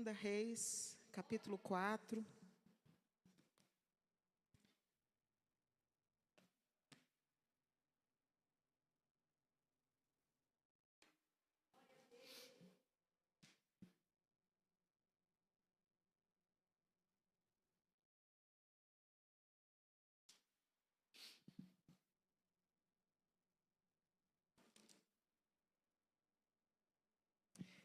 Segunda Reis, capítulo 4.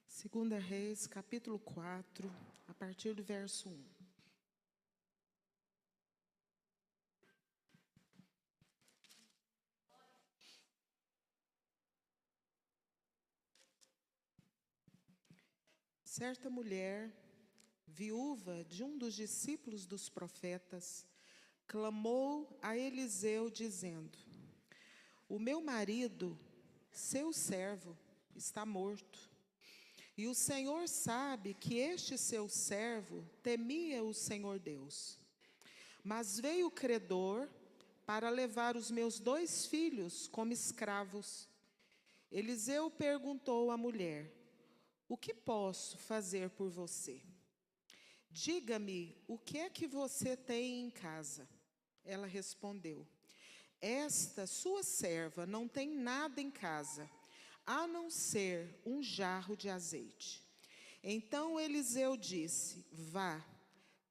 Segunda Reis, capítulo 4, a partir do verso 1. Certa mulher, viúva de um dos discípulos dos profetas, clamou a Eliseu, dizendo: O meu marido, seu servo, está morto. E o Senhor sabe que este seu servo temia o Senhor Deus. Mas veio o credor para levar os meus 2 filhos como escravos. Eliseu perguntou à mulher: O que posso fazer por você? Diga-me, o que é que você tem em casa? Ela respondeu: Esta sua serva não tem nada em casa, a não ser um jarro de azeite. Então Eliseu disse: Vá,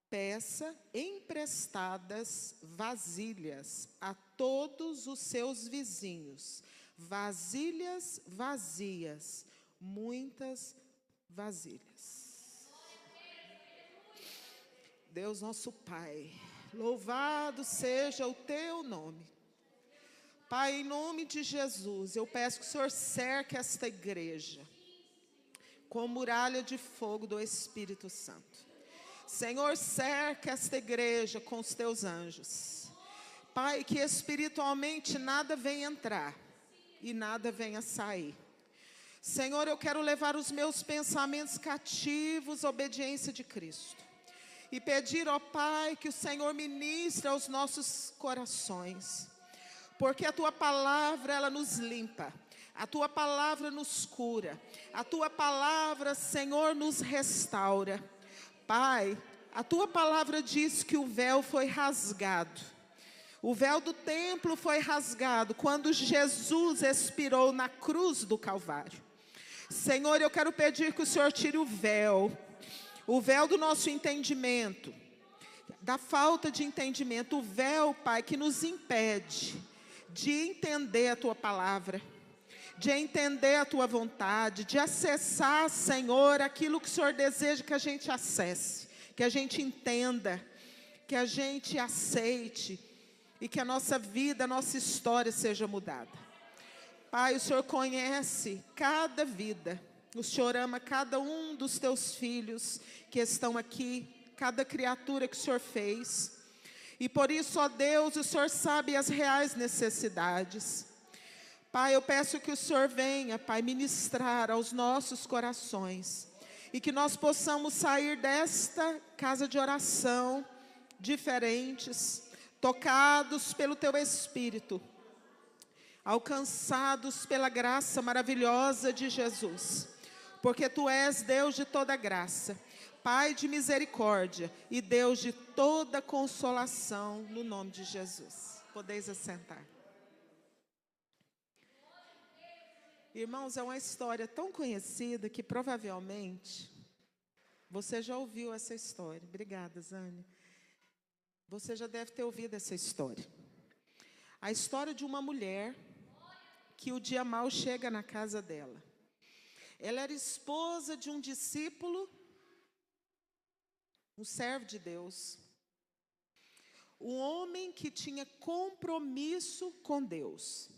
peça emprestadas vasilhas a todos os seus vizinhos, vasilhas vazias, muitas vasilhas. Deus nosso Pai, louvado seja o teu nome. Pai, em nome de Jesus, eu peço que o Senhor cerque esta igreja com muralha de fogo do Espírito Santo. Senhor, cerca esta igreja com os teus anjos. Pai, que espiritualmente nada venha entrar e nada venha sair. Senhor, eu quero levar os meus pensamentos cativos à obediência de Cristo. E pedir, ó Pai, que o Senhor ministre aos nossos corações. Porque a Tua palavra, ela nos limpa. A Tua palavra nos cura. A Tua palavra, Senhor, nos restaura. Pai, a Tua palavra diz que o véu foi rasgado. O véu do templo foi rasgado quando Jesus expirou na cruz do Calvário. Senhor, eu quero pedir que o Senhor tire o véu do nosso entendimento, da falta de entendimento, o véu, Pai, que nos impede de entender a Tua palavra, de entender a Tua vontade, de acessar, Senhor, aquilo que o Senhor deseja que a gente acesse, que a gente entenda, que a gente aceite e que a nossa vida, a nossa história seja mudada. Pai, o Senhor conhece cada vida, o Senhor ama cada um dos Teus filhos que estão aqui, cada criatura que o Senhor fez. E por isso, ó Deus, o Senhor sabe as reais necessidades. Pai, eu peço que o Senhor venha, Pai, ministrar aos nossos corações. E que nós possamos sair desta casa de oração diferentes, tocados pelo Teu Espírito, alcançados pela graça maravilhosa de Jesus. Porque Tu és Deus de toda graça, Pai de misericórdia e Deus de toda consolação, no nome de Jesus. Podeis assentar. Irmãos, é uma história tão conhecida que provavelmente você já ouviu essa história. Obrigada, Zane. Você já deve ter ouvido essa história. A história de uma mulher que o dia mau chega na casa dela. Ela era esposa de um discípulo, um servo de Deus, um homem que tinha compromisso com Deus,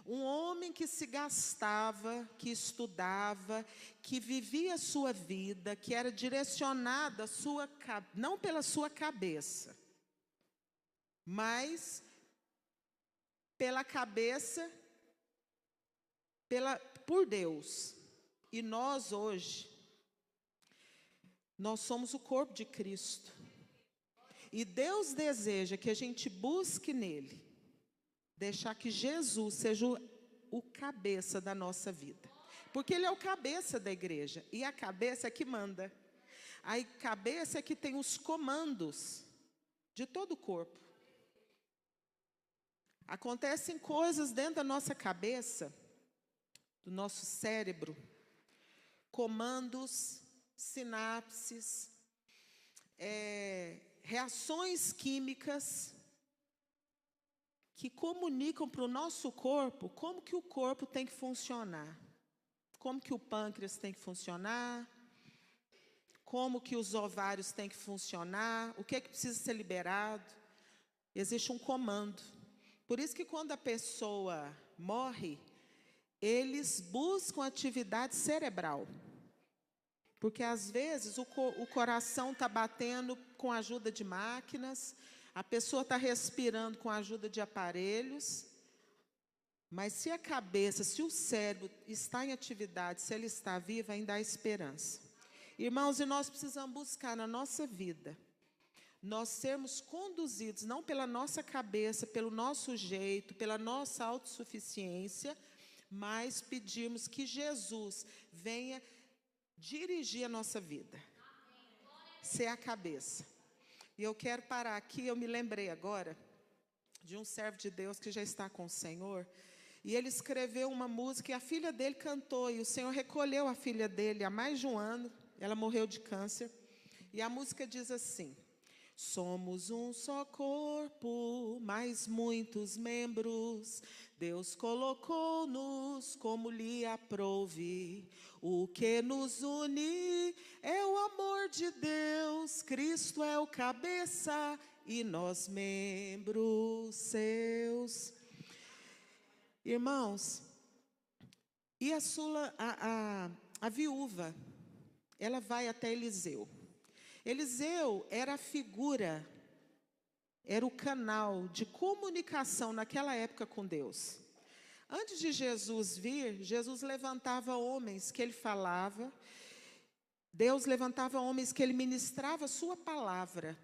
um homem que se gastava, que estudava, que vivia a sua vida, que era direcionada não pela sua cabeça, mas pela cabeça, por Deus. E nós hoje, nós somos o corpo de Cristo. E Deus deseja que a gente busque nele, deixar que Jesus seja o cabeça da nossa vida. Porque Ele é o cabeça da igreja, e a cabeça é que manda. A cabeça é que tem os comandos de todo o corpo. Acontecem coisas dentro da nossa cabeça, do nosso cérebro, comandos, sinapses, reações químicas que comunicam para o nosso corpo como que o corpo tem que funcionar. Como que o pâncreas tem que funcionar, como que os ovários têm que funcionar, o que é que precisa ser liberado. Existe um comando. Por isso que quando a pessoa morre, eles buscam atividade cerebral. Porque às vezes o coração está batendo com a ajuda de máquinas, a pessoa está respirando com a ajuda de aparelhos, mas se a cabeça, se o cérebro está em atividade, se ele está vivo, ainda há esperança. Irmãos, e nós precisamos buscar na nossa vida, nós sermos conduzidos, não pela nossa cabeça, pelo nosso jeito, pela nossa autossuficiência, mas pedirmos que Jesus venha dirigir a nossa vida, ser a cabeça. E eu quero parar aqui, eu me lembrei agora de um servo de Deus que já está com o Senhor, e ele escreveu uma música e a filha dele cantou, e o Senhor recolheu a filha dele há mais de um ano, ela morreu de câncer, e a música diz assim: somos um só corpo, mas muitos membros, Deus colocou-nos como lhe aprouve. O que nos une é o amor de Deus, Cristo é o cabeça e nós membros seus. Irmãos, e a viúva, ela vai até Eliseu. Eliseu era a figura, era o canal de comunicação naquela época com Deus. Antes de Jesus vir, Jesus levantava homens que ele falava, Deus levantava homens que ele ministrava a sua palavra,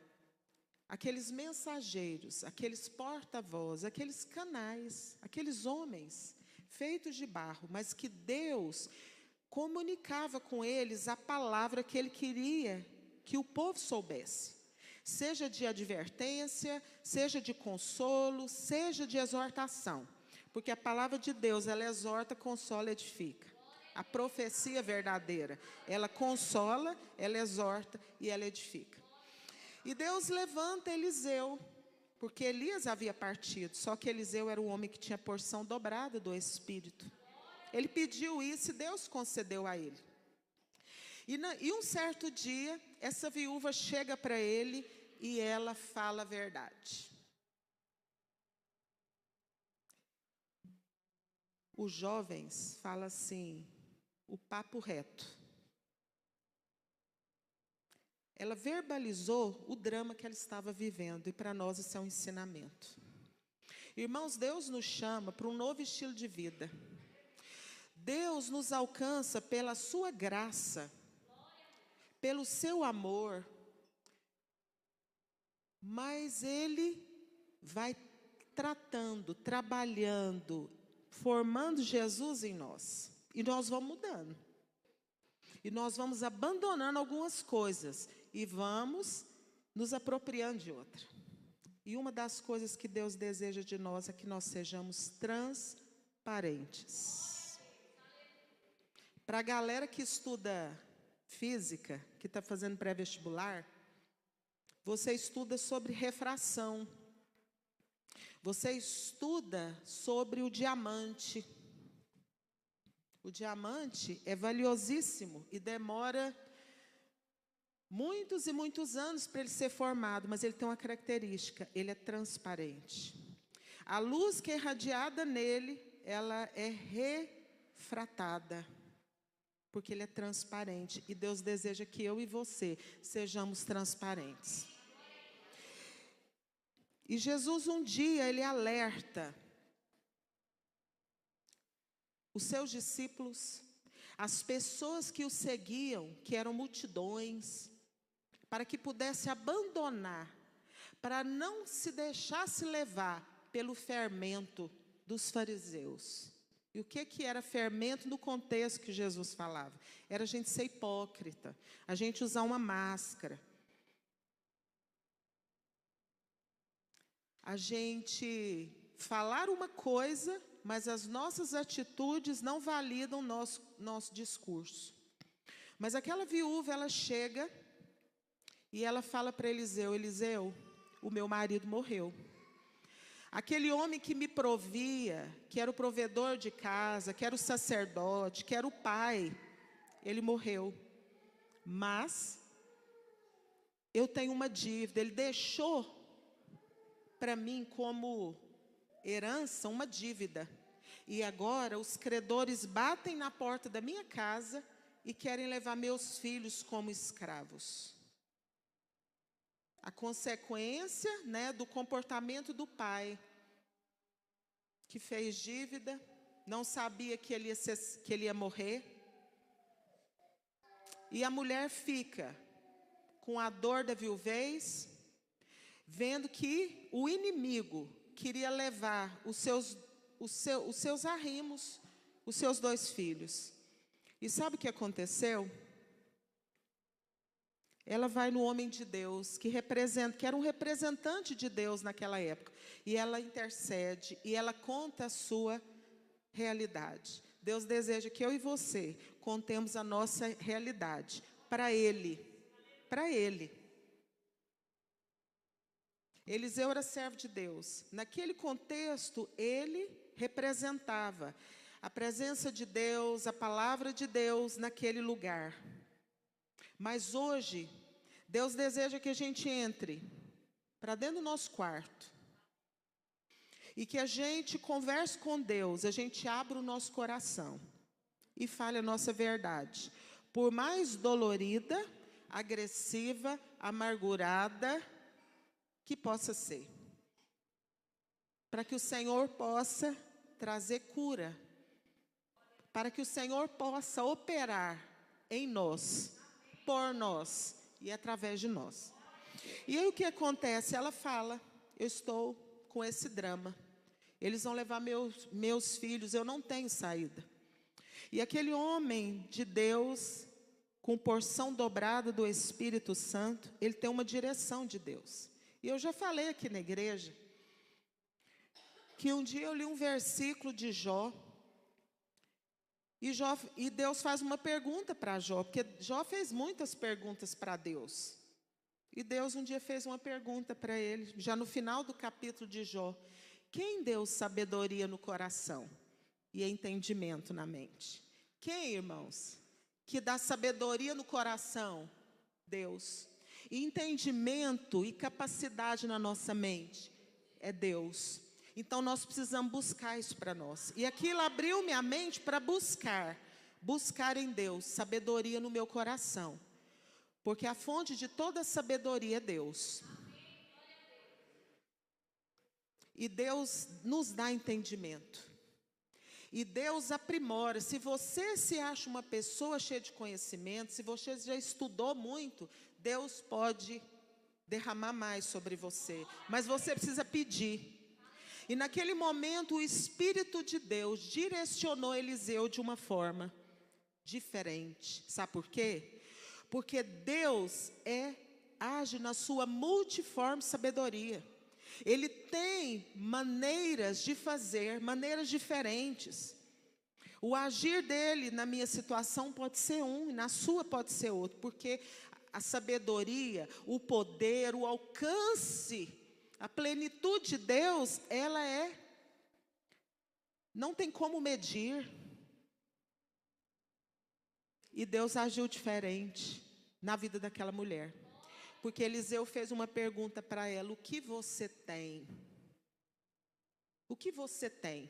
aqueles mensageiros, aqueles porta-voz, aqueles canais, aqueles homens feitos de barro, mas que Deus comunicava com eles a palavra que ele queria que o povo soubesse, seja de advertência, seja de consolo, seja de exortação, porque a palavra de Deus, ela exorta, consola e edifica. A profecia verdadeira, ela consola, ela exorta e ela edifica. E Deus levanta Eliseu, porque Elias havia partido, só que Eliseu era o homem que tinha porção dobrada do Espírito. Ele pediu isso e Deus concedeu a ele. E um certo dia, essa viúva chega para ele e ela fala a verdade. Os jovens falam assim, o papo reto. Ela verbalizou o drama que ela estava vivendo, e para nós isso é um ensinamento. Irmãos, Deus nos chama para um novo estilo de vida. Deus nos alcança pela sua graça, pelo seu amor, mas Ele vai tratando, trabalhando, formando Jesus em nós. E nós vamos mudando. E nós vamos abandonando algumas coisas e vamos nos apropriando de outra. E uma das coisas que Deus deseja de nós é que nós sejamos transparentes. Para a galera que estuda física, que está fazendo pré-vestibular, você estuda sobre refração. Você estuda sobre o diamante. O diamante é valiosíssimo e demora muitos e muitos anos para ele ser formado, mas ele tem uma característica, ele é transparente. A luz que é irradiada nele, ela é refratada, porque ele é transparente. E Deus deseja que eu e você sejamos transparentes. E Jesus um dia, ele alerta os seus discípulos, as pessoas que o seguiam, que eram multidões, para que pudesse abandonar, para não se deixasse levar pelo fermento dos fariseus. E o que era fermento no contexto que Jesus falava? Era a gente ser hipócrita, a gente usar uma máscara, a gente falar uma coisa, mas as nossas atitudes não validam o nosso discurso. Mas aquela viúva, ela chega e ela fala para Eliseu: Eliseu, o meu marido morreu. Aquele homem que me provia, que era o provedor de casa, que era o sacerdote, que era o pai, ele morreu. Mas eu tenho uma dívida. Ele deixou para mim como herança uma dívida. E agora os credores batem na porta da minha casa e querem levar meus filhos como escravos. A consequência, do comportamento do pai, que fez dívida, não sabia que ele ia morrer. E a mulher fica com a dor da viuvez, vendo que o inimigo queria levar os seus arrimos, os seus 2 filhos. E sabe o que aconteceu? Ela vai no homem de Deus, que era um representante de Deus naquela época. E ela intercede, e ela conta a sua realidade. Deus deseja que eu e você contemos a nossa realidade para Ele. Para Ele. Eliseu era servo de Deus. Naquele contexto, ele representava a presença de Deus, a palavra de Deus naquele lugar. Mas hoje, Deus deseja que a gente entre para dentro do nosso quarto e que a gente converse com Deus, a gente abra o nosso coração e fale a nossa verdade. Por mais dolorida, agressiva, amargurada que possa ser. Para que o Senhor possa trazer cura. Para que o Senhor possa operar em nós, por nós e através de nós. E aí o que acontece? Ela fala: eu estou com esse drama. Eles vão levar meus filhos, eu não tenho saída. E aquele homem de Deus, com porção dobrada do Espírito Santo, ele tem uma direção de Deus. E eu já falei aqui na igreja, que um dia eu li um versículo de Jó, e Deus faz uma pergunta para Jó, porque Jó fez muitas perguntas para Deus. E Deus um dia fez uma pergunta para ele, já no final do capítulo de Jó: quem deu sabedoria no coração e entendimento na mente? Quem, irmãos, que dá sabedoria no coração? Deus. E entendimento e capacidade na nossa mente é Deus. Então nós precisamos buscar isso para nós. E aquilo abriu minha mente para buscar em Deus sabedoria no meu coração. Porque a fonte de toda sabedoria é Deus. E Deus nos dá entendimento. E Deus aprimora. Se você se acha uma pessoa cheia de conhecimento, se você já estudou muito, Deus pode derramar mais sobre você. Mas você precisa pedir. E naquele momento o Espírito de Deus direcionou Eliseu de uma forma diferente. Sabe por quê? Porque Deus age na sua multiforme sabedoria. Ele tem maneiras de fazer, maneiras diferentes. O agir dele na minha situação pode ser um, e na sua pode ser outro. Porque a sabedoria, o poder, o alcance, a plenitude de Deus, não tem como medir. E Deus agiu diferente na vida daquela mulher. Porque Eliseu fez uma pergunta para ela: o que você tem? O que você tem?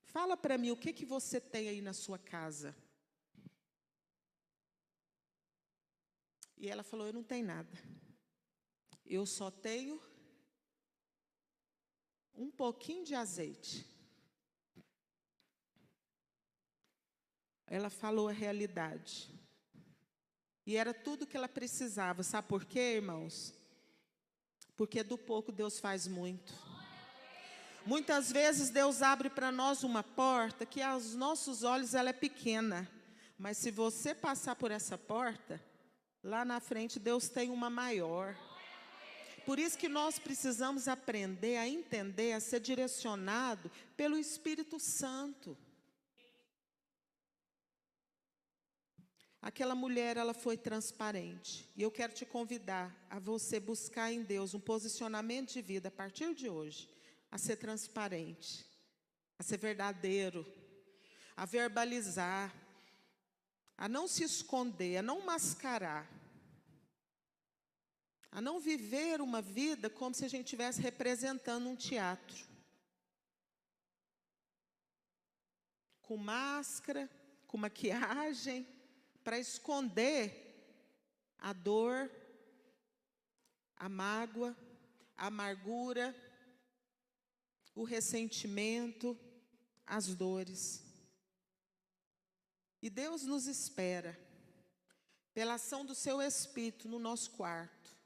Fala para mim, o que você tem aí na sua casa? E ela falou: eu não tenho nada. Eu só tenho um pouquinho de azeite. Ela falou a realidade. E era tudo que ela precisava. Sabe por quê, irmãos? Porque do pouco Deus faz muito. Muitas vezes Deus abre para nós uma porta que aos nossos olhos ela é pequena. Mas se você passar por essa porta, lá na frente Deus tem uma maior. Por isso que nós precisamos aprender a entender, a ser direcionado pelo Espírito Santo. Aquela mulher, ela foi transparente. E eu quero te convidar a você buscar em Deus um posicionamento de vida a partir de hoje. A ser transparente, a ser verdadeiro, a verbalizar, a não se esconder, a não mascarar, a não viver uma vida como se a gente estivesse representando um teatro. Com máscara, com maquiagem, para esconder a dor, a mágoa, a amargura, o ressentimento, as dores. E Deus nos espera, pela ação do seu Espírito no nosso quarto,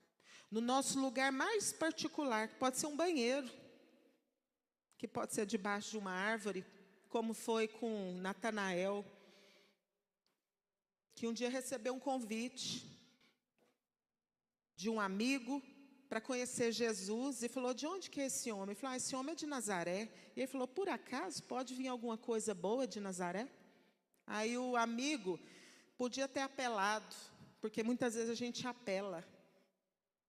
no nosso lugar mais particular, que pode ser um banheiro, que pode ser debaixo de uma árvore, como foi com Natanael, que um dia recebeu um convite de um amigo para conhecer Jesus, e falou: de onde que é esse homem? Ele falou: esse homem é de Nazaré. E ele falou: por acaso pode vir alguma coisa boa de Nazaré? Aí o amigo podia ter apelado, porque muitas vezes a gente apela.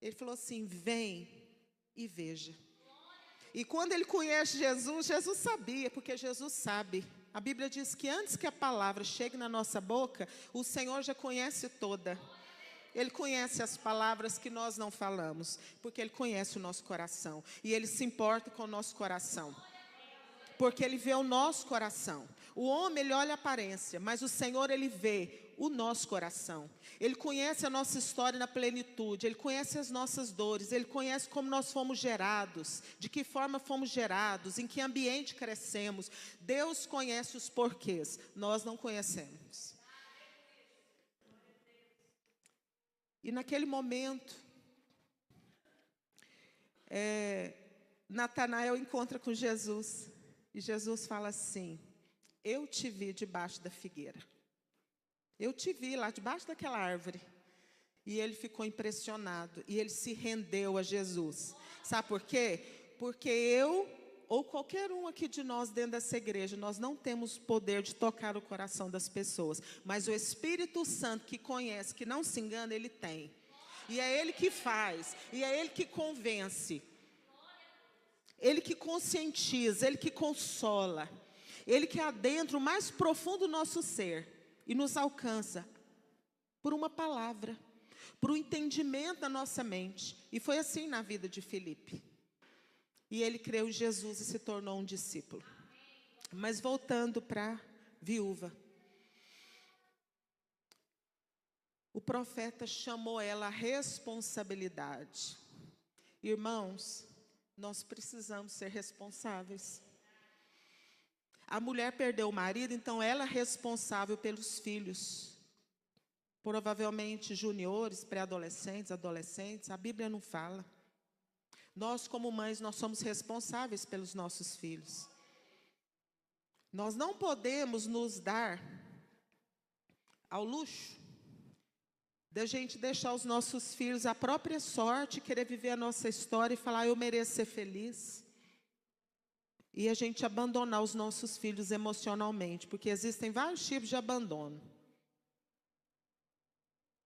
Ele falou assim: vem e veja. E quando ele conhece Jesus, Jesus sabia, porque Jesus sabe. A Bíblia diz que antes que a palavra chegue na nossa boca, o Senhor já conhece toda. Ele conhece as palavras que nós não falamos, porque Ele conhece o nosso coração. E Ele se importa com o nosso coração, porque Ele vê o nosso coração. O homem, ele olha a aparência, mas o Senhor, Ele vê o nosso coração. Ele conhece a nossa história na plenitude, Ele conhece as nossas dores, Ele conhece como nós fomos gerados, de que forma fomos gerados, em que ambiente crescemos. Deus conhece os porquês, nós não conhecemos. E naquele momento, Natanael encontra com Jesus. E Jesus fala assim: eu te vi debaixo da figueira. Eu te vi lá debaixo daquela árvore. E ele ficou impressionado. E ele se rendeu a Jesus. Sabe por quê? Porque eu, ou qualquer um aqui de nós dentro dessa igreja, nós não temos poder de tocar o coração das pessoas. Mas o Espírito Santo, que conhece, que não se engana, Ele tem. E é Ele que faz. E é Ele que convence. Ele que conscientiza, Ele que consola. Ele que adentra o mais profundo do nosso ser e nos alcança por uma palavra, por um entendimento da nossa mente. E foi assim na vida de Filipe. E ele creu em Jesus e se tornou um discípulo. Mas voltando para a viúva, o profeta chamou ela à responsabilidade. Irmãos, nós precisamos ser responsáveis. A mulher perdeu o marido, então ela é responsável pelos filhos. Provavelmente juniores, pré-adolescentes, adolescentes, a Bíblia não fala. Nós, como mães, nós somos responsáveis pelos nossos filhos. Nós não podemos nos dar ao luxo da gente deixar os nossos filhos à própria sorte, querer viver a nossa história e falar: eu mereço ser feliz. E a gente abandonar os nossos filhos emocionalmente, porque existem vários tipos de abandono.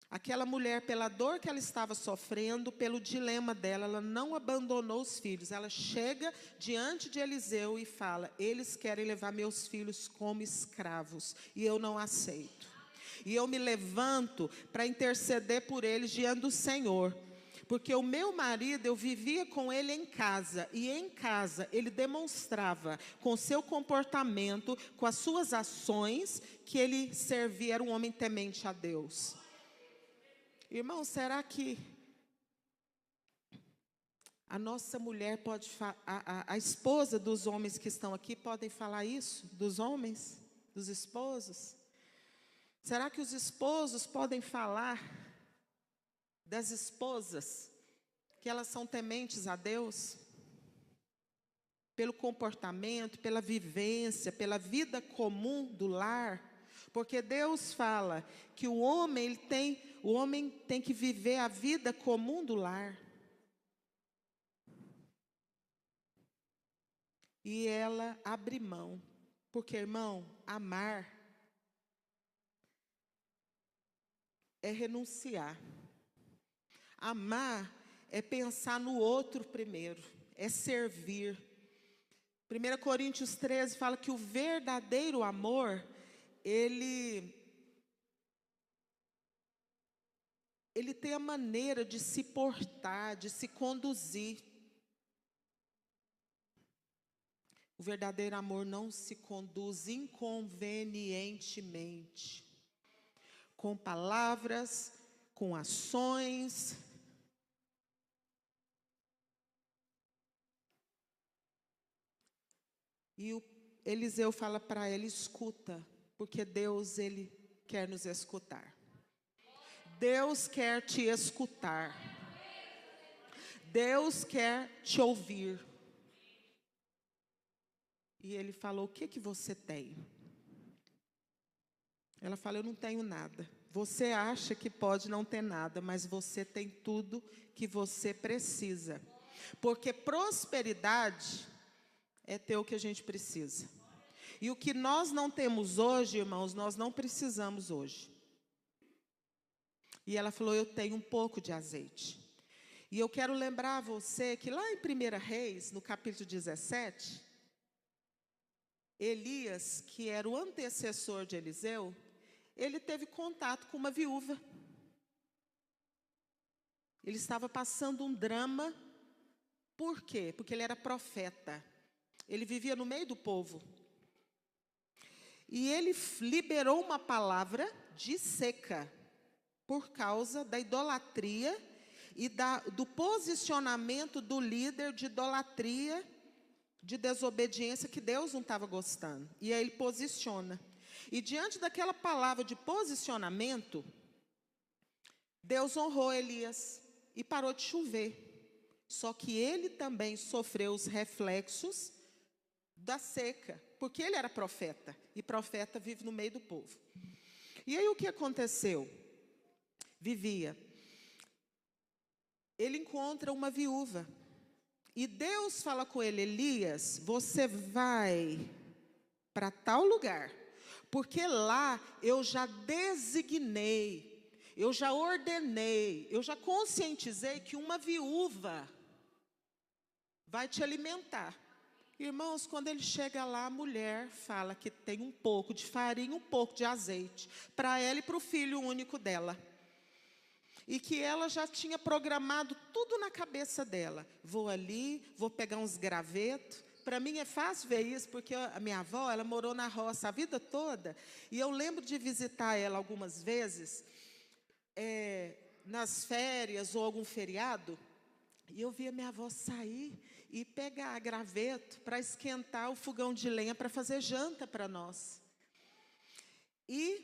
Aquela mulher, pela dor que ela estava sofrendo, pelo dilema dela, ela não abandonou os filhos. Ela chega diante de Eliseu e fala: eles querem levar meus filhos como escravos, e eu não aceito. E eu me levanto para interceder por eles diante do Senhor. Porque o meu marido, eu vivia com ele em casa, e em casa ele demonstrava com seu comportamento, com as suas ações, que ele servia, era um homem temente a Deus. Irmão, será que a nossa mulher pode, a esposa dos homens que estão aqui, podem falar isso? Dos homens? Dos esposos? Será que os esposos podem falar das esposas, que elas são tementes a Deus? pelo comportamento, pela vivência, pela vida comum do lar, porque Deus fala que o homem tem que viver a vida comum do lar. E ela abre mão, porque, irmão, amar é renunciar. Amar é pensar no outro primeiro, é servir. 1 Coríntios 13 fala que o verdadeiro amor, ele tem a maneira de se portar, de se conduzir. O verdadeiro amor não se conduz inconvenientemente, com palavras, com ações. E o Eliseu fala para ela: escuta, porque Deus, ele quer nos escutar. Deus quer te escutar. Deus quer te ouvir. E ele falou: o que você tem? Ela fala: eu não tenho nada. Você acha que pode não ter nada, mas você tem tudo que você precisa. Porque prosperidade é ter o que a gente precisa. E o que nós não temos hoje, irmãos, nós não precisamos hoje. E ela falou: eu tenho um pouco de azeite. E eu quero lembrar a você que lá em 1 Reis, no capítulo 17, Elias, que era o antecessor de Eliseu, ele teve contato com uma viúva. Ele estava passando um drama. Por quê? Porque ele era profeta. Ele vivia no meio do povo. E ele liberou uma palavra de seca, por causa da idolatria e do posicionamento do líder de idolatria, de desobediência, que Deus não estava gostando. E aí ele posiciona. E diante daquela palavra de posicionamento, Deus honrou Elias e parou de chover. Só que ele também sofreu os reflexos da seca, porque ele era profeta, e profeta vive no meio do povo. E aí o que aconteceu? Ele encontra uma viúva, e Deus fala com ele: Elias, você vai para tal lugar, porque lá eu já designei, eu já ordenei, eu já conscientizei que uma viúva vai te alimentar. Irmãos, quando ele chega lá, a mulher fala que tem um pouco de farinha, um pouco de azeite, para ela e para o filho único dela. E que ela já tinha programado tudo na cabeça dela. Vou ali, vou pegar uns gravetos. Para mim é fácil ver isso, porque a minha avó, ela morou na roça a vida toda. E eu lembro de visitar ela algumas vezes, nas férias ou algum feriado. E eu via minha avó sair e pegar graveto para esquentar o fogão de lenha para fazer janta para nós. E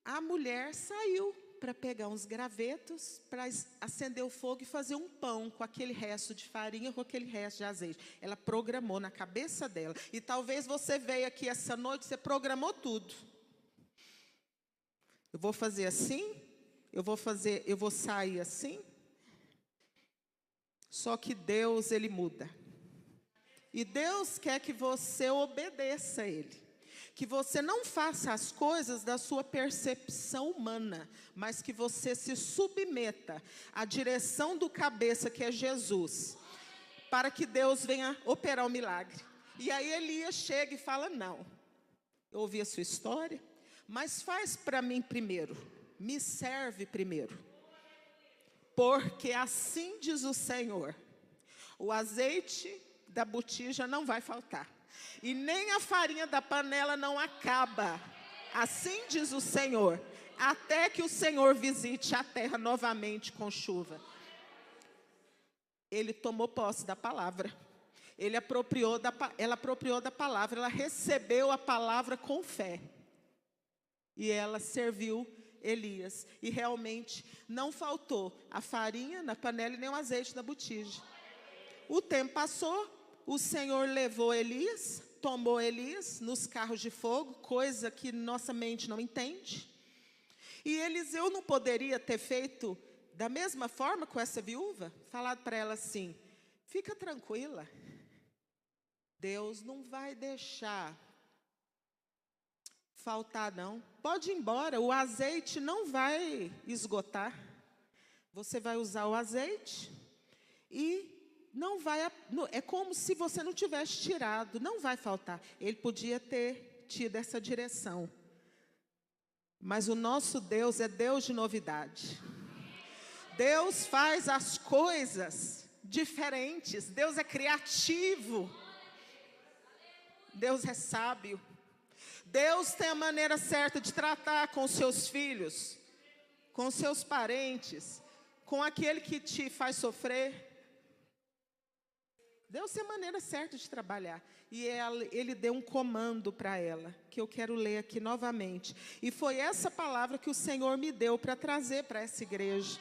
a mulher saiu para pegar uns gravetos, para acender o fogo e fazer um pão com aquele resto de farinha, com aquele resto de azeite. Ela programou na cabeça dela. E talvez você veio aqui essa noite, você programou tudo. Eu vou fazer assim, eu vou sair assim. Só que Deus, ele muda. E Deus quer que você obedeça a ele. Que você não faça as coisas da sua percepção humana, mas que você se submeta à direção do cabeça, que é Jesus, para que Deus venha operar o milagre. E aí Elias chega e fala: não, eu ouvi a sua história, mas faz para mim primeiro, me serve primeiro. Porque assim diz o Senhor: o azeite da botija não vai faltar, e nem a farinha da panela não acaba. Assim diz o Senhor, até que o Senhor visite a terra novamente com chuva. Ele tomou posse da palavra. Ela apropriou da palavra, ela recebeu a palavra com fé. E ela serviu Elias. E realmente não faltou a farinha na panela e nem o azeite na botija. O tempo passou, o Senhor levou Elias, tomou Elias nos carros de fogo, coisa que nossa mente não entende. E Eliseu não poderia ter feito da mesma forma com essa viúva? Falado para ela assim, fica tranquila, Deus não vai deixar faltar não. Pode ir embora, o azeite não vai esgotar. Você vai usar o azeite e não vai, é como se você não tivesse tirado, não vai faltar. Ele podia ter tido essa direção. Mas o nosso Deus é Deus de novidade. Deus faz as coisas diferentes. Deus é criativo. Deus é sábio. Deus tem a maneira certa de tratar com seus filhos, com seus parentes, com aquele que te faz sofrer. Deus tem a maneira certa de trabalhar. E ele deu um comando para ela, que eu quero ler aqui novamente. E foi essa palavra que o Senhor me deu para trazer para essa igreja.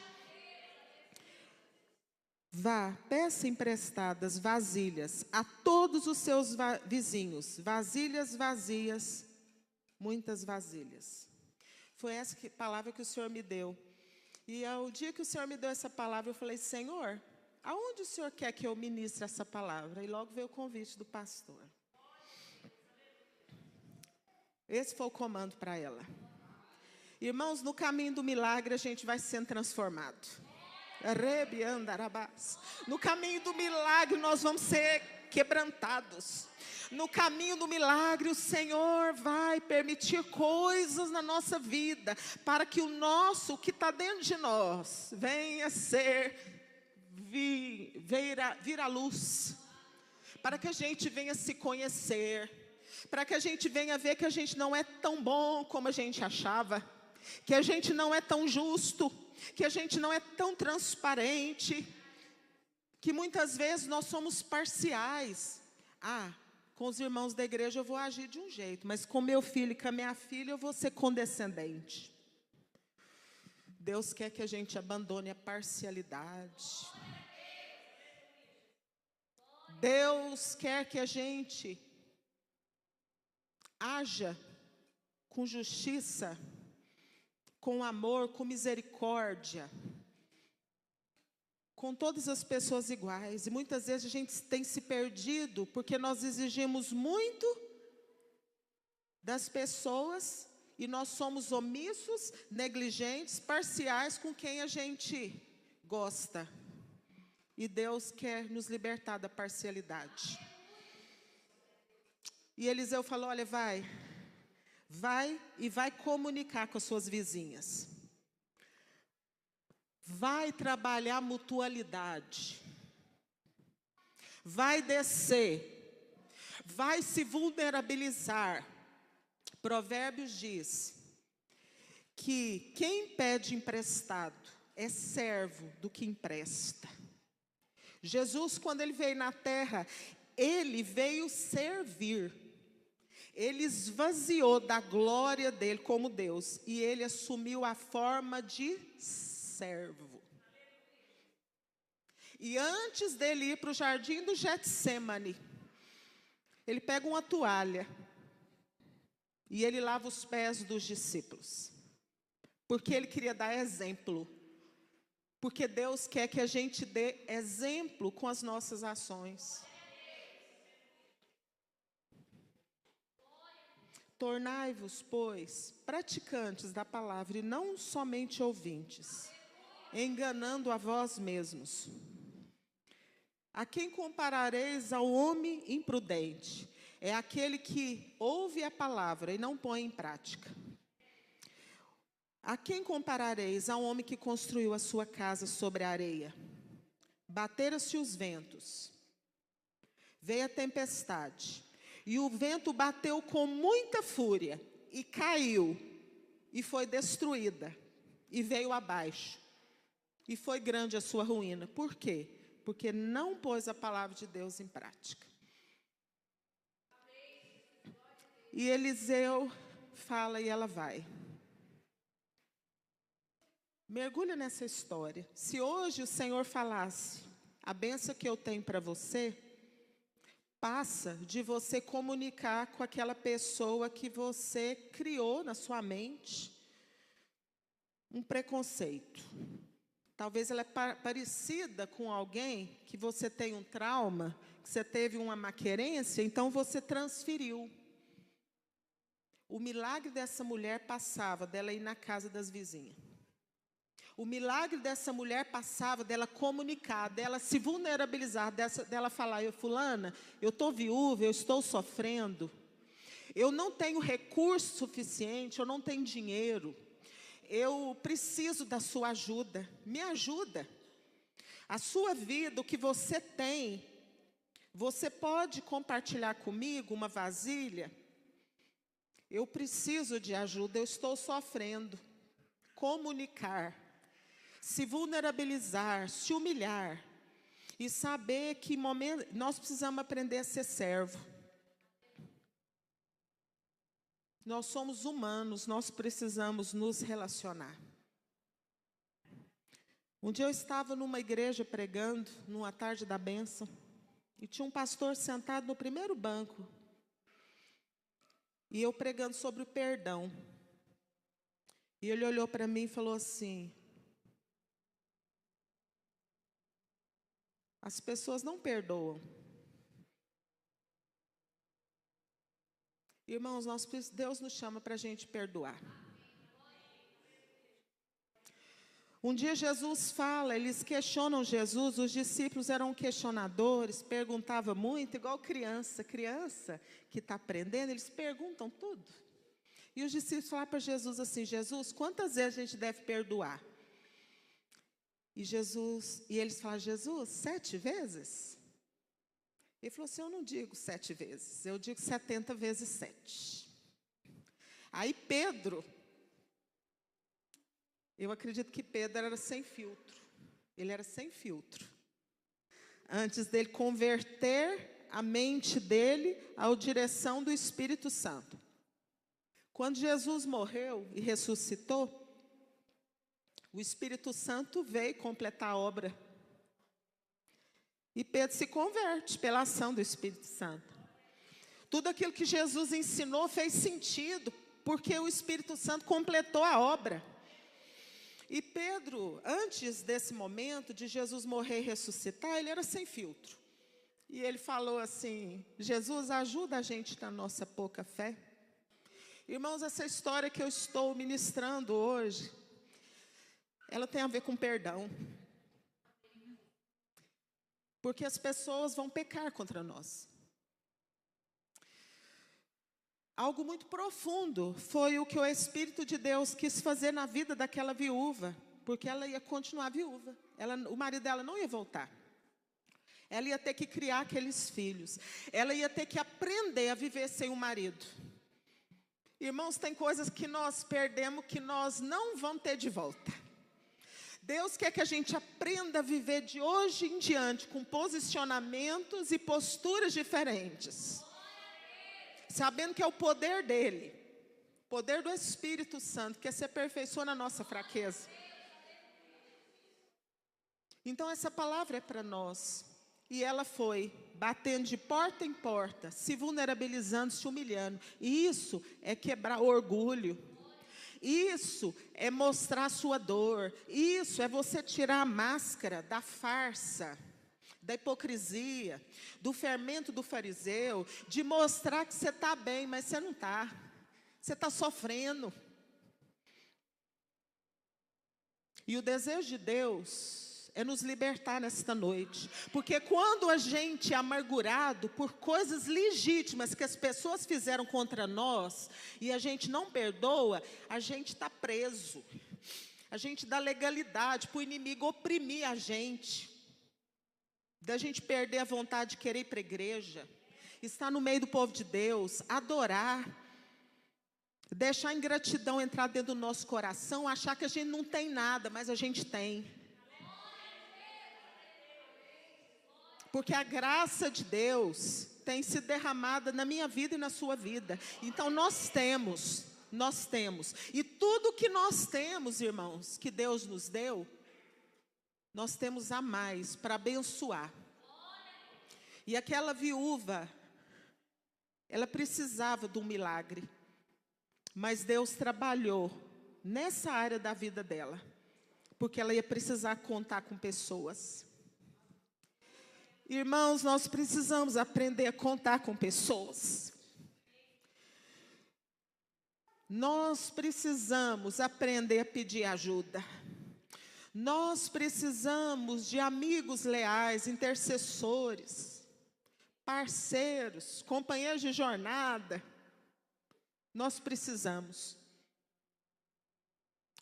Vá, peça emprestadas vasilhas a todos os seus vizinhos. Vasilhas vazias, muitas vasilhas. Foi essa palavra que o Senhor me deu. E ao dia que o Senhor me deu essa palavra, eu falei, Senhor, aonde o Senhor quer que eu ministre essa palavra? E logo veio o convite do pastor. Esse foi o comando para ela. Irmãos, no caminho do milagre a gente vai sendo transformado. No caminho do milagre nós vamos ser quebrantados. No caminho do milagre o Senhor vai permitir coisas na nossa vida, para que o nosso, o que está dentro de nós, venha ser vir à luz, para que a gente venha se conhecer, para que a gente venha ver que a gente não é tão bom como a gente achava, que a gente não é tão justo, que a gente não é tão transparente, que muitas vezes nós somos parciais. Com os irmãos da igreja eu vou agir de um jeito, mas com meu filho e com a minha filha eu vou ser condescendente. Deus quer que a gente abandone a parcialidade. Deus quer que a gente haja com justiça, com amor, com misericórdia, com todas as pessoas iguais. E muitas vezes a gente tem se perdido, porque nós exigimos muito das pessoas, e nós somos omissos, negligentes, parciais com quem a gente gosta. E Deus quer nos libertar da parcialidade. E Eliseu falou, olha, vai e vai comunicar com as suas vizinhas. Vai trabalhar mutualidade. Vai descer. Vai se vulnerabilizar. Provérbios diz que quem pede emprestado é servo do que empresta. Jesus, quando ele veio na terra, ele veio servir. Ele esvaziou da glória dele como Deus, e ele assumiu a forma de servo. E antes dele ir para o jardim do Getsêmani, ele pega uma toalha e ele lava os pés dos discípulos, porque ele queria dar exemplo. Porque Deus quer que a gente dê exemplo com as nossas ações. Tornai-vos, pois, praticantes da palavra e não somente ouvintes, enganando a vós mesmos. A quem comparareis ao homem imprudente? É aquele que ouve a palavra e não põe em prática. A quem comparareis ao homem que construiu a sua casa sobre a areia? Bateram-se os ventos, veio a tempestade, e o vento bateu com muita fúria, e caiu, e foi destruída, e veio abaixo, e foi grande a sua ruína. Por quê? Porque não pôs a palavra de Deus em prática. E Eliseu fala e ela vai. Mergulha nessa história. Se hoje o Senhor falasse, a bênção que eu tenho para você, passa de você comunicar com aquela pessoa que você criou na sua mente um preconceito. Talvez ela é parecida com alguém que você tem um trauma, que você teve uma maquerência, então você transferiu. O milagre dessa mulher passava dela ir na casa das vizinhas. O milagre dessa mulher passava dela comunicar, dela se vulnerabilizar, dela falar: fulana, eu estou viúva, eu estou sofrendo, eu não tenho recurso suficiente, eu não tenho dinheiro, eu preciso da sua ajuda, me ajuda. A sua vida, o que você tem, você pode compartilhar comigo uma vasilha? Eu preciso de ajuda, eu estou sofrendo. Comunicar, se vulnerabilizar, se humilhar e saber que nós precisamos aprender a ser servo. Nós somos humanos, nós precisamos nos relacionar. Um dia eu estava numa igreja pregando, numa tarde da bênção, e tinha um pastor sentado no primeiro banco. E eu pregando sobre o perdão. E ele olhou para mim e falou assim: as pessoas não perdoam. Irmãos, Deus nos chama para a gente perdoar. Um dia Jesus fala, eles questionam Jesus, os discípulos eram questionadores, perguntavam muito, igual criança que está aprendendo, eles perguntam tudo. E os discípulos falaram para Jesus assim: Jesus, quantas vezes a gente deve perdoar? E eles falaram: Jesus, 7 vezes? Ele falou assim: eu não digo 7 vezes, eu digo 70 vezes 7. Aí Pedro, eu acredito que Pedro era sem filtro. Ele era sem filtro. Antes dele converter a mente dele à direção do Espírito Santo. Quando Jesus morreu e ressuscitou, o Espírito Santo veio completar a obra. E Pedro se converte pela ação do Espírito Santo. Tudo aquilo que Jesus ensinou fez sentido, porque o Espírito Santo completou a obra. E Pedro, antes desse momento de Jesus morrer e ressuscitar, ele era sem filtro. E ele falou assim: Jesus, ajuda a gente na nossa pouca fé. Irmãos, essa história que eu estou ministrando hoje, ela tem a ver com perdão. Porque as pessoas vão pecar contra nós. Algo muito profundo foi o que o Espírito de Deus quis fazer na vida daquela viúva, porque ela ia continuar viúva. O marido dela não ia voltar. Ela ia ter que criar aqueles filhos. Ela ia ter que aprender a viver sem o marido. Irmãos, tem coisas que nós perdemos que nós não vamos ter de volta. Deus quer que a gente aprenda a viver de hoje em diante com posicionamentos e posturas diferentes. Sabendo que é o poder dele, poder do Espírito Santo, que se aperfeiçoa na nossa fraqueza. Então essa palavra é para nós. E ela foi batendo de porta em porta, se vulnerabilizando, se humilhando. E isso é quebrar orgulho. Isso é mostrar a sua dor. Isso é você tirar a máscara da farsa, da hipocrisia, do fermento do fariseu, de mostrar que você está bem, mas você não está. Você está sofrendo. E o desejo de Deus é nos libertar nesta noite. Porque quando a gente é amargurado por coisas legítimas que as pessoas fizeram contra nós, e a gente não perdoa, a gente está preso. A gente dá legalidade para o inimigo oprimir a gente. Da gente perder a vontade de querer ir para a igreja, estar no meio do povo de Deus, adorar, deixar a ingratidão entrar dentro do nosso coração, achar que a gente não tem nada, mas a gente tem. Porque a graça de Deus tem sido derramada na minha vida e na sua vida. Então nós temos. E tudo que nós temos, irmãos, que Deus nos deu, nós temos a mais para abençoar. E aquela viúva, ela precisava de um milagre. Mas Deus trabalhou nessa área da vida dela, porque ela ia precisar contar com pessoas. Irmãos, nós precisamos aprender a contar com pessoas. Nós precisamos aprender a pedir ajuda. Nós precisamos de amigos leais, intercessores, parceiros, companheiros de jornada. Nós precisamos.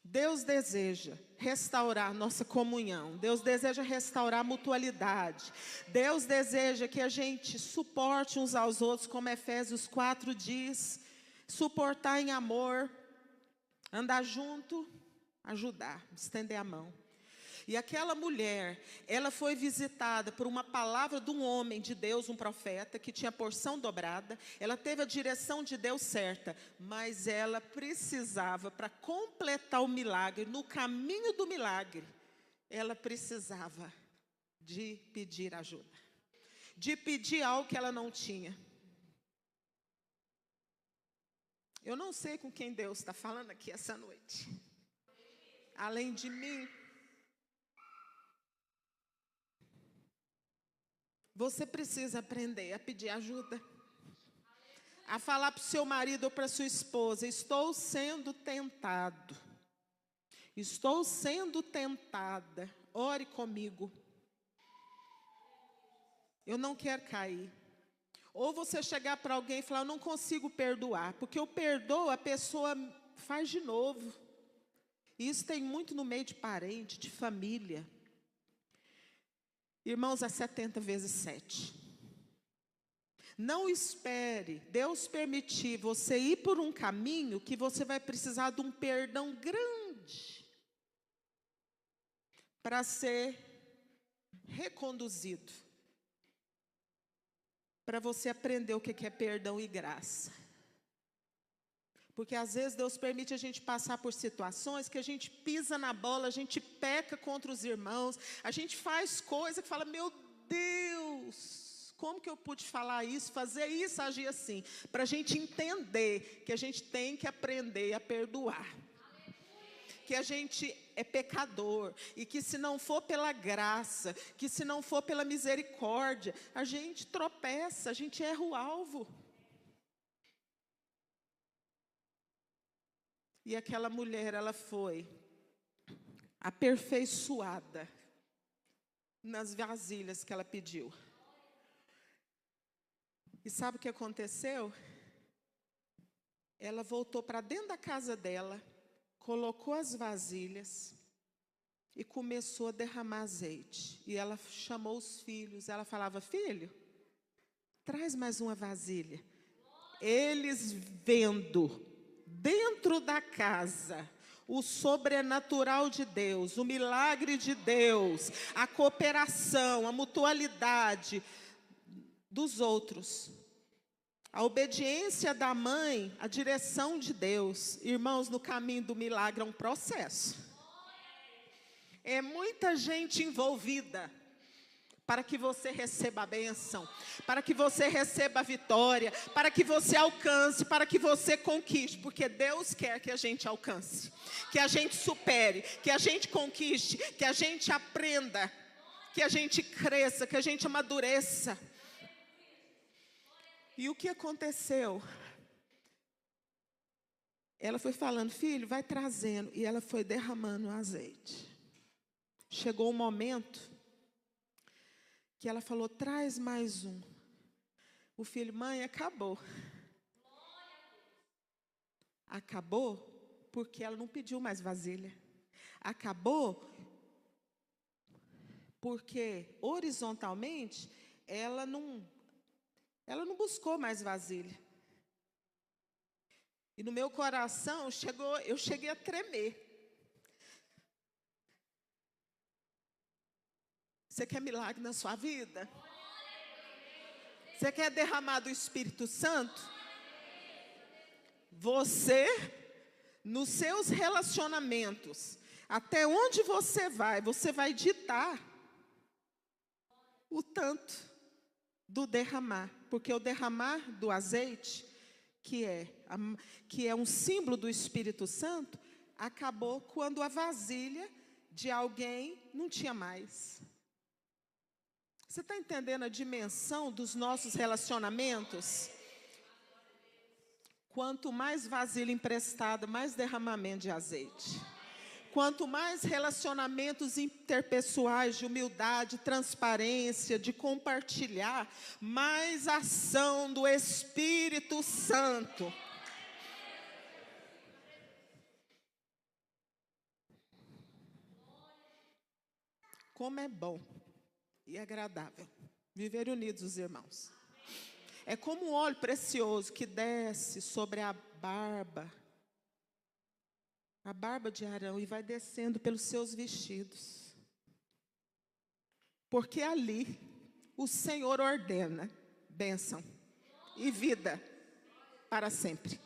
Deus deseja restaurar nossa comunhão. Deus deseja restaurar a mutualidade. Deus deseja que a gente suporte uns aos outros, como Efésios 4 diz. Suportar em amor, andar junto, ajudar, estender a mão. E aquela mulher, ela foi visitada por uma palavra de um homem de Deus, um profeta, que tinha porção dobrada. Ela teve a direção de Deus certa, mas ela precisava, para completar o milagre, no caminho do milagre, ela precisava de pedir ajuda. De pedir algo que ela não tinha. Eu não sei com quem Deus está falando aqui essa noite. Além de mim, você precisa aprender a pedir ajuda. A falar para o seu marido ou para a sua esposa: estou sendo tentado. Estou sendo tentada. Ore comigo. Eu não quero cair. Ou você chegar para alguém e falar: eu não consigo perdoar. Porque eu perdoo, a pessoa faz de novo. E isso tem muito no meio de parente, de família. Irmãos, a 70 vezes 7. Não espere Deus permitir você ir por um caminho que você vai precisar de um perdão grande para ser reconduzido. Para você aprender o que é perdão e graça. Porque às vezes Deus permite a gente passar por situações que a gente pisa na bola, a gente peca contra os irmãos, a gente faz coisa que fala: meu Deus, como que eu pude falar isso, fazer isso, agir assim? Para a gente entender que a gente tem que aprender a perdoar. Que a gente é pecador e que se não for pela graça, que se não for pela misericórdia, a gente tropeça, a gente erra o alvo. E aquela mulher, ela foi aperfeiçoada nas vasilhas que ela pediu. E sabe o que aconteceu? Ela voltou para dentro da casa dela, colocou as vasilhas e começou a derramar azeite. E ela chamou os filhos, ela falava: filho, traz mais uma vasilha. Eles vendo dentro da casa o sobrenatural de Deus, o milagre de Deus, a cooperação, a mutualidade dos outros, a obediência da mãe, a direção de Deus. Irmãos, no caminho do milagre é um processo. É muita gente envolvida para que você receba a bênção, para que você receba a vitória, para que você alcance, para que você conquiste. Porque Deus quer que a gente alcance, que a gente supere, que a gente conquiste, que a gente aprenda, que a gente cresça, que a gente amadureça. E o que aconteceu? Ela foi falando: filho, vai trazendo. E ela foi derramando o azeite. Chegou um momento que ela falou: traz mais um. O filho: mãe, acabou. Acabou porque ela não pediu mais vasilha. Acabou porque horizontalmente ela não buscou mais vasilha. E no meu coração eu cheguei a tremer. Você quer milagre na sua vida? Você quer derramar do Espírito Santo? Você, nos seus relacionamentos, até onde você vai ditar o tanto. do derramar, porque o derramar do azeite, que é um símbolo do Espírito Santo, acabou quando a vasilha de alguém não tinha mais. Você está entendendo a dimensão dos nossos relacionamentos? Quanto mais vasilha emprestada, mais derramamento de azeite. Quanto mais relacionamentos interpessoais de humildade, transparência, de compartilhar, mais ação do Espírito Santo. Como é bom e agradável viver unidos os irmãos. É como um óleo precioso que desce sobre a barba de Arão, e vai descendo pelos seus vestidos. Porque ali o Senhor ordena bênção e vida para sempre.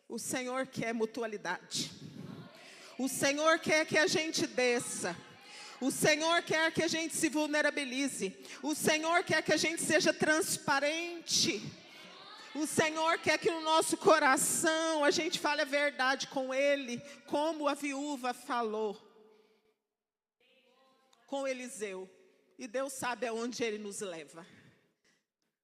O Senhor quer mutualidade. O Senhor quer que a gente desça. O Senhor quer que a gente se vulnerabilize. O Senhor quer que a gente seja transparente. O Senhor quer que no nosso coração a gente fale a verdade com Ele, como a viúva falou com Eliseu. E Deus sabe aonde Ele nos leva.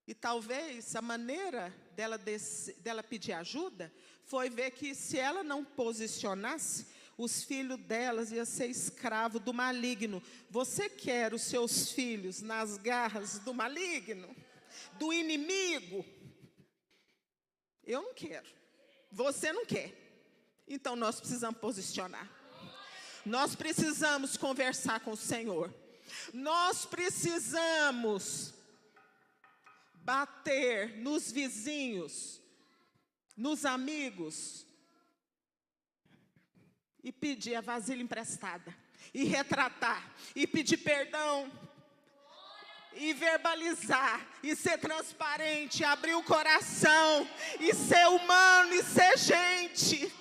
E talvez a maneira dela pedir ajuda foi ver que se ela não posicionasse, os filhos delas iam ser escravos do maligno. Você quer os seus filhos nas garras do maligno? Do inimigo? Eu não quero. Você não quer. Então nós precisamos posicionar. Nós precisamos conversar com o Senhor. Nós precisamos bater nos vizinhos, nos amigos, e pedir a vasilha emprestada, e retratar, e pedir perdão, e verbalizar, e ser transparente, abrir o coração, e ser humano, e ser gente.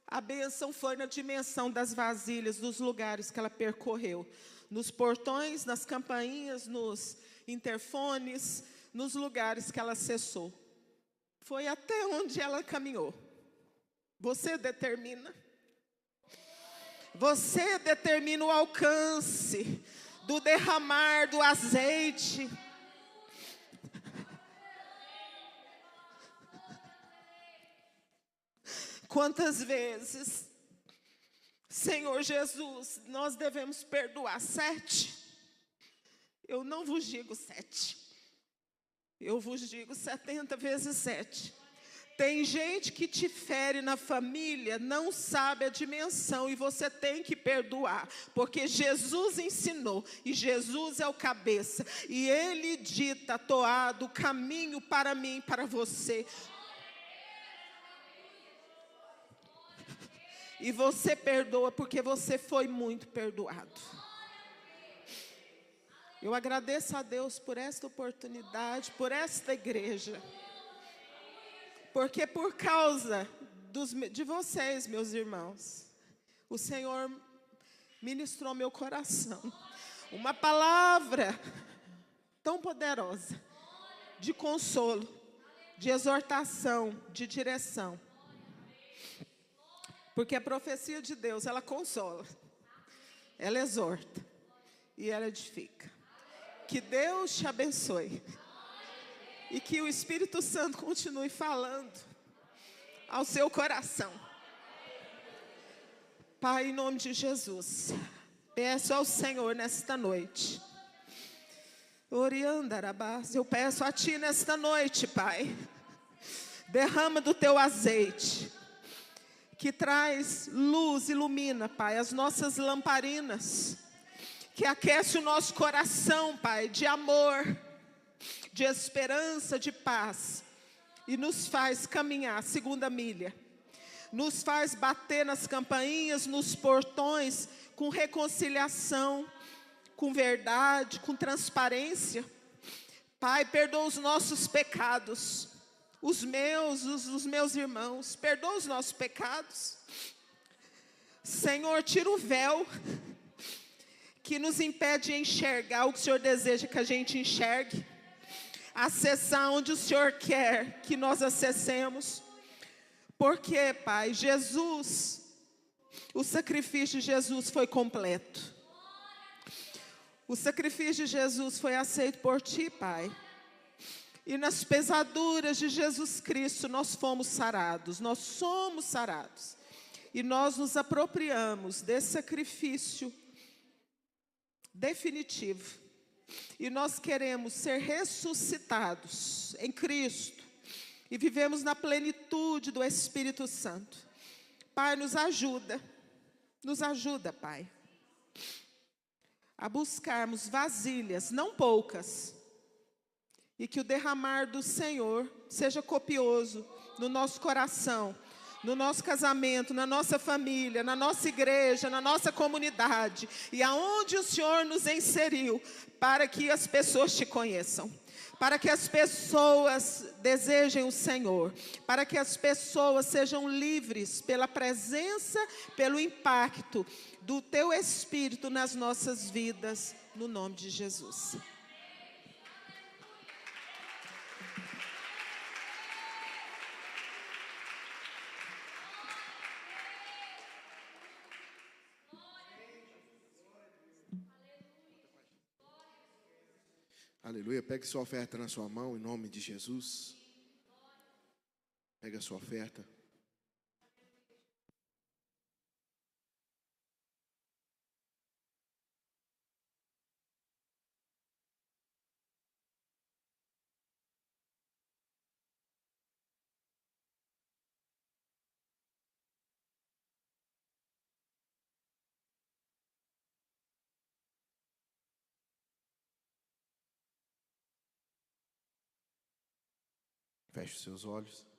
A bênção foi na dimensão das vasilhas, dos lugares que ela percorreu. Nos portões, nas campainhas, nos interfones, nos lugares que ela acessou. Foi até onde ela caminhou. Você determina. Você determina o alcance do derramar do azeite. Quantas vezes, Senhor Jesus, nós devemos perdoar? 7? Eu não vos digo 7. Eu vos digo 70 vezes 7. Tem gente que te fere na família, não sabe a dimensão, e você tem que perdoar, porque Jesus ensinou, e Jesus é o cabeça, e Ele dita, toado, o caminho para mim e para você. E você perdoa porque você foi muito perdoado. Eu agradeço a Deus por esta oportunidade, por esta igreja. Porque por causa de vocês, meus irmãos, o Senhor ministrou meu coração uma palavra tão poderosa, de consolo, de exortação, de direção. Porque a profecia de Deus, ela consola, ela exorta e ela edifica. Que Deus te abençoe. E que o Espírito Santo continue falando ao seu coração. Pai, em nome de Jesus, peço ao Senhor nesta noite. Oriandarabás, eu peço a Ti nesta noite, Pai. Derrama do Teu azeite, que traz luz, ilumina, Pai, as nossas lamparinas, que aquece o nosso coração, Pai, de amor, de esperança, de paz, e nos faz caminhar a segunda milha, nos faz bater nas campainhas, nos portões, com reconciliação, com verdade, com transparência. Pai, perdoa os nossos pecados, os meus irmãos, perdoa os nossos pecados. Senhor, tira o véu que nos impede de enxergar o que o Senhor deseja que a gente enxergue, acessar onde o Senhor quer que nós acessemos. Porque, Pai, Jesus, o sacrifício de Jesus foi completo. O sacrifício de Jesus foi aceito por Ti, Pai. E nas pesaduras de Jesus Cristo nós fomos sarados, nós somos sarados. E nós nos apropriamos desse sacrifício definitivo. E nós queremos ser ressuscitados em Cristo. E vivemos na plenitude do Espírito Santo. Pai, nos ajuda, Pai, a buscarmos vasilhas, não poucas, e que o derramar do Senhor seja copioso no nosso coração, no nosso casamento, na nossa família, na nossa igreja, na nossa comunidade, e aonde o Senhor nos inseriu, para que as pessoas te conheçam, para que as pessoas desejem o Senhor, para que as pessoas sejam livres pela presença, pelo impacto do Teu Espírito nas nossas vidas, no nome de Jesus. Aleluia. Pegue sua oferta na sua mão, em nome de Jesus. Pega a sua oferta. Feche os seus olhos.